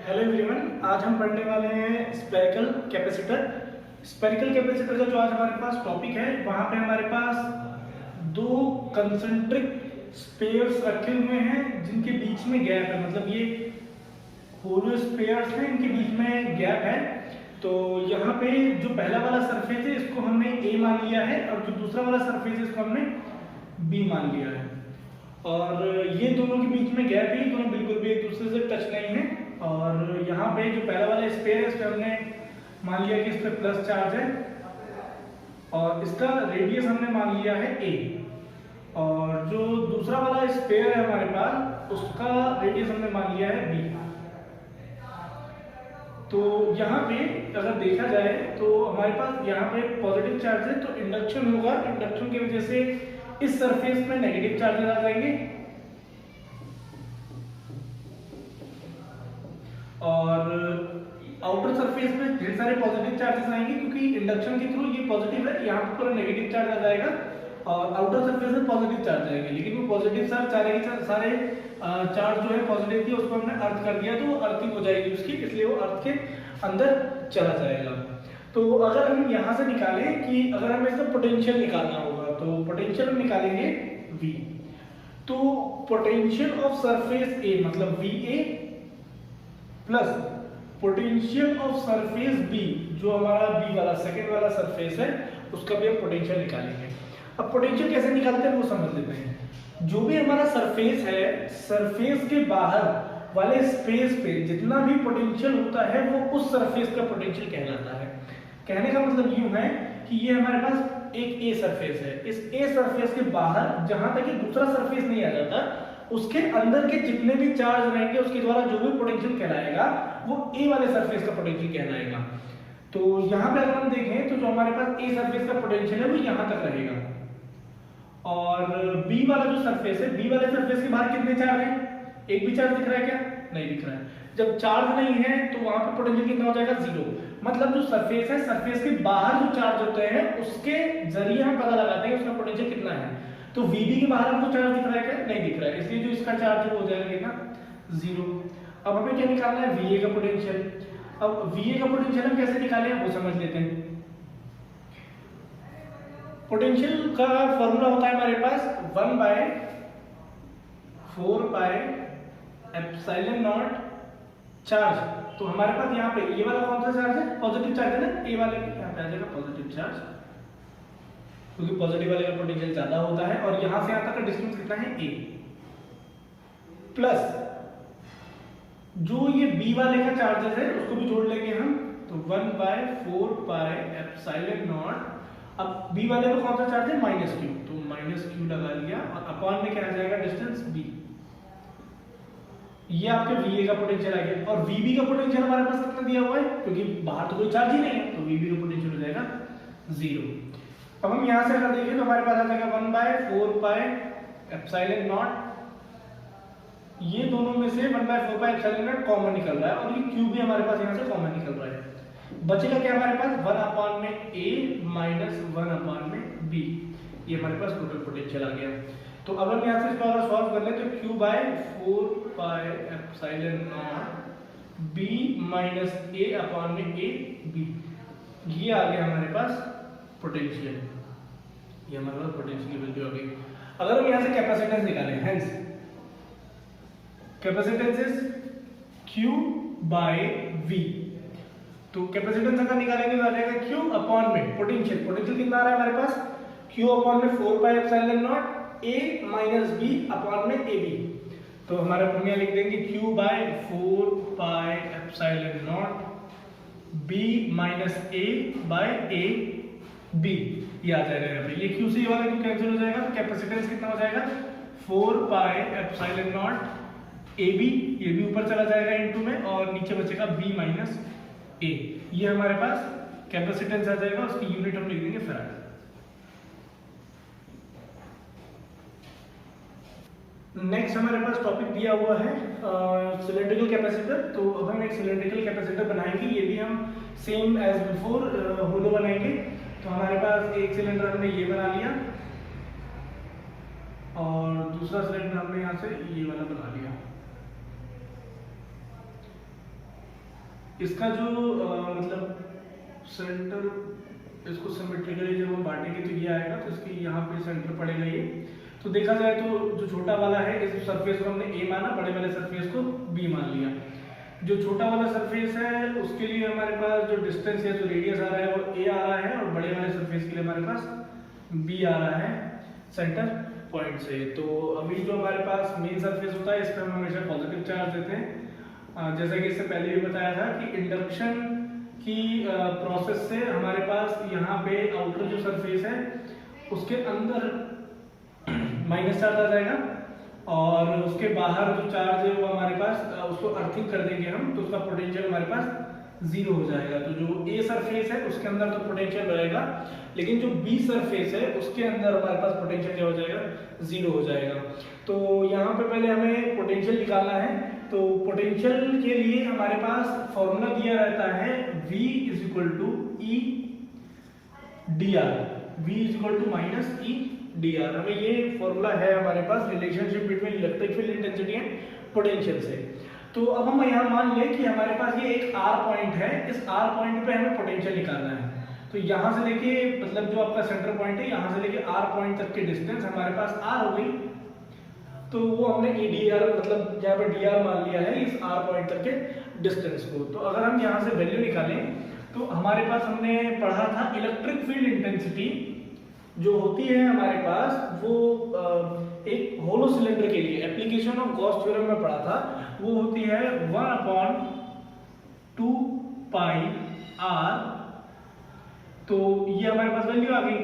Hello everyone, आज हम पढ़ने वाले हैं स्फेरिकल कैपेसिटर। स्फेरिकल कैपेसिटर का जो आज हमारे पास टॉपिक है, वहां पे हमारे पास दो कंसेंट्रिक स्पेयर्स रखे हुए हैं जिनके बीच में गैप है, मतलब ये होलो स्पेयर्स हैं, इनके बीच में गैप है। तो यहाँ पे जो पहला वाला सरफेस है इसको हमने ए मान लिया है और जो दूसरा वाला सरफेस है इसको हमने बी मान लिया है। और ये दोनों के बीच में गैप है, दोनों बिल्कुल भी एक दूसरे से टच नहीं है। और यहाँ पे जो पहला वाला स्पेयर है इसको हमने मान लिया कि इस पे प्लस चार्ज है और इसका रेडियस हमने मान लिया है ए। और जो दूसरा वाला स्पेयर है हमारे पास, उसका रेडियस हमने मान लिया है बी। तो यहाँ पे अगर देखा जाए तो हमारे पास यहाँ पे पॉजिटिव चार्ज है, तो इंडक्शन होगा। इंडक्शन की वजह से इस सरफेस में नेगेटिव चार्जेस आ जाएंगे और आउटर सरफेस में ढेर सारे पॉजिटिव चार्जेस आएंगे, क्योंकि इंडक्शन के थ्रू ये पॉजिटिव है, यहाँ पर पूरा नेगेटिव चार्ज आ जाएगा और आउटर सरफेस में पॉजिटिव चार्ज आएंगे। लेकिन वो पॉजिटिव चार्ज सारे चार्ज जो है पॉजिटिव थी उसको हमने अर्थ कर दिया, तो वो अर्थिंग हो जाएगी उसकी, इसलिए वो अर्थ के अंदर चला जाएगा। तो अगर हम यहाँ से निकालें कि अगर हमें इसका पोटेंशियल निकालना होगा, तो पोटेंशियल हम निकालेंगे V। तो पोटेंशियल ऑफ सरफेस A मतलब VA plus potential of surface B, जो हमारा B वाला सेकेंड वाला सरफेस है, उसका भी हम पोटेंशियल निकालेंगे। अब पोटेंशियल कैसे निकालते हैं वो समझ लेते हैं। जो भी हमारा सरफेस है, सरफेस के बाहर वाले स्पेस पे जितना भी पोटेंशियल होता है वो उस सरफेस का पोटेंशियल कहलाता है। कहने का मतलब यूं है कि ये हमारे पास एक ए सरफेस है, इस ए सरफेस के बाहर जहां तक ये दूसरा सरफेस नहीं आ जाता, उसके अंदर के जितने भी चार्ज रहेंगे उसके द्वारा जो भी पोटेंशियल कहलाएगा वो ए वाले सरफेस का पोटेंशियल कहलाएगा। तो यहाँ पे अगर हम देखें तो जो हमारे पास ए सरफेस का पोटेंशियल है वो यहाँ तक रहेगा और बी वाला जो सरफेस है, बी वाले सरफेस के बाहर कितने चार्ज हैं? एक भी चार्ज दिख रहा है क्या? नहीं दिख रहा है। जब चार्ज नहीं है तो वहां पे पोटेंशियल कितना हो जाएगा? जीरो। मतलब जो सरफेस है, सरफेस के बाहर जो चार्ज होते हैं उसके जरिए हम पता लगाते हैं उसका पोटेंशियल कितना है। तो VB के बाहर हमको चार्ज दिख रहा है क्या? नहीं दिख रहा है, इसलिए जो इसका चार्ज है वो हो जाएगा कितना? जीरो। अब हमें क्या निकालना है? VA का पोटेंशियल। अब VA का पोटेंशियल हम कैसे निकालें वो समझ लेते हैं। पोटेंशियल का फॉर्मूला होता है हमारे पास 1/4πε0 चार्ज। तो हमारे पास यहाँ पे ये वाला कौन सा चार्ज है? पॉजिटिव चार्ज है ना, ए वाले यहाँ पे आ जाएगा पॉजिटिव चार्ज, क्योंकि पॉजिटिव वाले का पोटेंशियल ज्यादा होता है। और यहाँ से यहाँ तक का डिस्टेंस कितना है? ए। प्लस जो ये बी वाले का चार्जेस है उसको भी जोड़ लेंगे हम, तो 1/4πε0। अब बी वाले का कौन सा चार्ज है? -q, तो -q लगा लिया और अपॉन में क्या आ जाएगा? Distance b। ये आपके VA का पोटेंशियल आ गया। और VB का पोटेंशियल हमारे पास कितना दिया हुआ है? क्योंकि बाहर तो कोई चार्ज ही नहीं है, तो VB का पोटेंशियल हो जाएगा 0। अब हम यहाँ से अगर देखें तो हमारे पास आ जाएगा 1/4πε0। ये दोनों में से 1/4πε0 कॉमन निकल रहा है और ये Q भी हमारे पास यहाँ से कॉमन निकल रहा है। बचेगा क्या हमारे पास? 1/a minus 1/b। ये हमारे पास टोटल पोटेंशियल आ गया। तो अब हम यहाँ से इसको अगर सॉल्व कर ले तो Q/4πε0 b माइनस a/b, ये आ गया हमारे पास पोटेंशियल। ये हमारे पास पोटेंशियल की वैल्यू आ गई। अगर हम यहाँ से कैपेसिटेंस निकालें, हेंस कैपेसिटेंस इज Q/V। तो कैपेसिटेंस अगर निकालेंगे तो आ जाएगा Q अपॉन में पोटेंशियल। पोटेंशियल कितना आ रहा है हमारे पास? Q अपॉन में 4πε0 a माइनस b अपॉन में ab। तो हमारा फॉर्मूला लिख देंगे Q/4πε0 b माइनस a/ab। ये आ जाएगा यहाँ पे, ये Q से ये वाला Q कैंसिल हो जाएगा, तो कैपेसिटेंस कितना हो जाएगा? 4πε0 ab, ये भी ऊपर चला जाएगा इनटू में और नीचे बचेगा b माइनस a। ये हमारे पास कैपेसिटेंस आ जाएगा, उसकी यूनिट हम लिख देंगे फैराड। नेक्स्ट हमारे पास टॉपिक दिया हुआ है सिलेंड्रिकल कैपेसिटर। तो अब हम एक सिलेंड्रिकल कैपेसिटर बनाएंगे, ये भी हम सेम एज बिफोर होलो बनाएंगे। तो हमारे पास एक सिलेंडर हमने ये बना लिया और दूसरा सिलेंडर हमने यहाँ से ये वाला बना लिया। इसका जो मतलब सेंटर, इसको सिमेट्रिकली जब हम बांटेंगे तो ये आएगा, तो इसकी यहाँ पे सेंटर पड़ेगा ये। तो देखा जाए तो जो छोटा वाला है इस सरफेस को हमने ए माना, बड़े वाले सरफेस को बी मान लिया। जो छोटा वाला सरफेस है उसके लिए हमारे पास जो डिस्टेंस या जो रेडियस आ रहा है वो ए आ रहा है, और बड़े वाले सरफेस के लिए हमारे पास बी आ रहा है सेंटर पॉइंट से। तो अभी जो हमारे पास मेन सरफेस होता है इस पर हम हमेशा पॉजिटिव चार्ज देते हैं। जैसा कि इससे पहले भी बताया था कि इंडक्शन की प्रोसेस से हमारे पास यहाँ पे आउटर जो सरफेस है उसके अंदर माइनस चार्ज आ जाएगा, और उसके बाहर जो चार्ज है वो हमारे पास उसको अर्थिंग कर देंगे हम, तो उसका पोटेंशियल हमारे पास जीरो हो जाएगा। तो जो ए सरफेस है उसके अंदर तो पोटेंशियल रहेगा, लेकिन जो बी सरफेस है उसके अंदर हमारे पास पोटेंशियल क्या हो जाएगा, जीरो हो जाएगा। तो यहाँ पे पहले हमें पोटेंशियल निकालना है। तो पोटेंशियल के लिए हमारे पास फॉर्मूला दिया रहता है V is equal to E D R, V is equal to minus E D R. हमें ये फॉर्मूला है हमारे पास relationship between electric field intensity and potential से। तो अब हम यहाँ मान लें कि हमारे पास ये एक R पॉइंट है, इस R पॉइंट पे हमें पोटेंशियल निकालना है। तो यहाँ से लेके मतलब जो आपका सेंटर पॉइंट है यहाँ से लेके R पॉइंट तक की डिस्टेंस हमारे पास R हो गई। तो वो हमने EDR मतलब यहाँ पे DR मान लिया है इस R पॉइंट तक के डिस्टेंस को। तो अगर हम यहाँ से वैल्यू निकालें तो हमारे पास हमने पढ़ा था इलेक्ट्रिक फील्ड इंटेंसिटी जो होती है हमारे पास वो एक होलो सिलेंडर के लिए एप्लीकेशन ऑफ गॉस थ्योरम में पढ़ा था, वो होती है 1/2 पाई r। तो ये हमारे पास वैल्यू आ गई।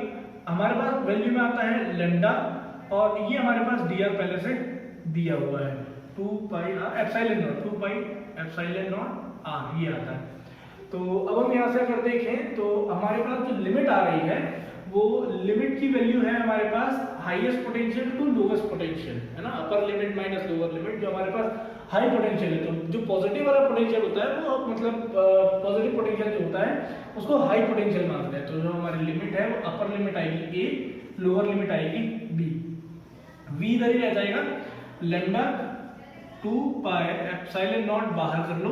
हमारे पास वैल्यू में आता है लैम्डा, और ये हमारे पास dr पहले से दिया हुआ है 2 पाई r epsilon not, 2 pi epsilon not r ये आता है। तो अब हम यहाँ से अगर देखें तो हमारे पास जो लिमिट आ रही है वो लिमिट की वैल्यू है हमारे पास highest potential to lowest potential, है ना, upper limit minus lower limit. जो हमारे पास हाई पोटेंशियल है, तो जो पॉजिटिव वाला पोटेंशियल होता है वो मतलब पॉजिटिव पोटेंशियल जो होता है उसको हाई पोटेंशियल मानते हैं। तो जो हमारी लिमिट है वो अपर लिमिट आएगी ए, लोअर लिमिट आएगी बी। वी इधर ही रह जाएगा, लैम्डा 2 पाई एप्सिलॉन नॉट बाहर कर लो,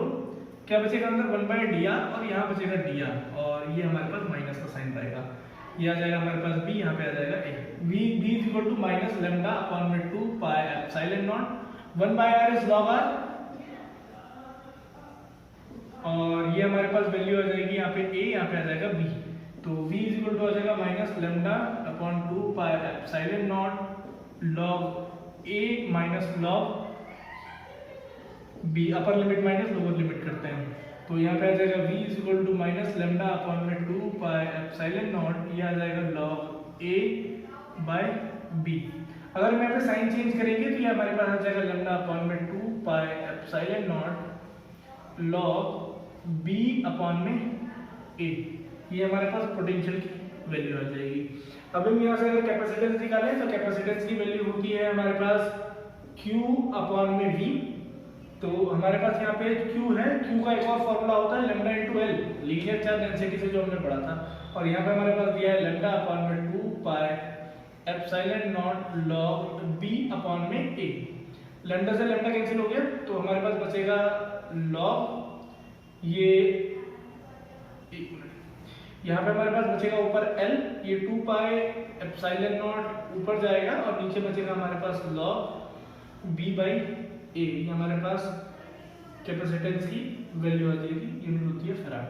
क्या बचेगा अंदर 1/dr, और यहाँ बचेगा dr, और ये हमारे पास माइनस का साइन रहेगा। ये आ जाएगा हमारे पास b, यहाँ पे आ जाएगा a। v is equal to minus lambda upon में 2 pi epsilon nought, 1/r is log r, और ये हमारे पास वैल्यू आ जाएगी यहाँ पे a, यहाँ पे आ जाएगा b। तो v इज इक्वल टू आ जाएगा minus lambda upon 2 pi epsilon nought log a minus log b, upper limit minus lower limit करते हैं। तो यहाँ पे आ जाएगा v is equal to minus lambda upon में 2 पाई एप्सिलॉन नॉट, ये आ जाएगा log a बाय b। अगर हम यहाँ पे साइन चेंज करेंगे तो ये हमारे पास आ जाएगा लैम्डा अपॉन में 2 pi epsilon nought log b upon में a। ये हमारे पास पोटेंशियल की वैल्यू आ जाएगी। अब हम यहाँ से अगर कैपेसिटेंस निकालें तो कैपेसिटेंस की वैल्यू होती है हमारे पास q अपॉन में v। तो हमारे पास यहाँ पे Q है, Q का एक और फॉर्मूला होता है lambda into L, linear charge density से जो हमने पढ़ा था, और यहाँ पे हमारे पास दिया है लैम्डा अपॉन में 2 pi epsilon nought log b upon में a। लैम्डा से लैम्डा कैंसिल हो गया तो हमारे पास बचेगा log ये, यहाँ पे हमारे पास बचेगा ऊपर L, ये 2 पाई एप्सिलॉन नॉट ऊपर जाएगा, और नीचे बचेगा हमारे पास log b बाई ए। हमारे पास कैपेसिटेंस की वैल्यू आ जाएगी, यूनिट होती है फैराड।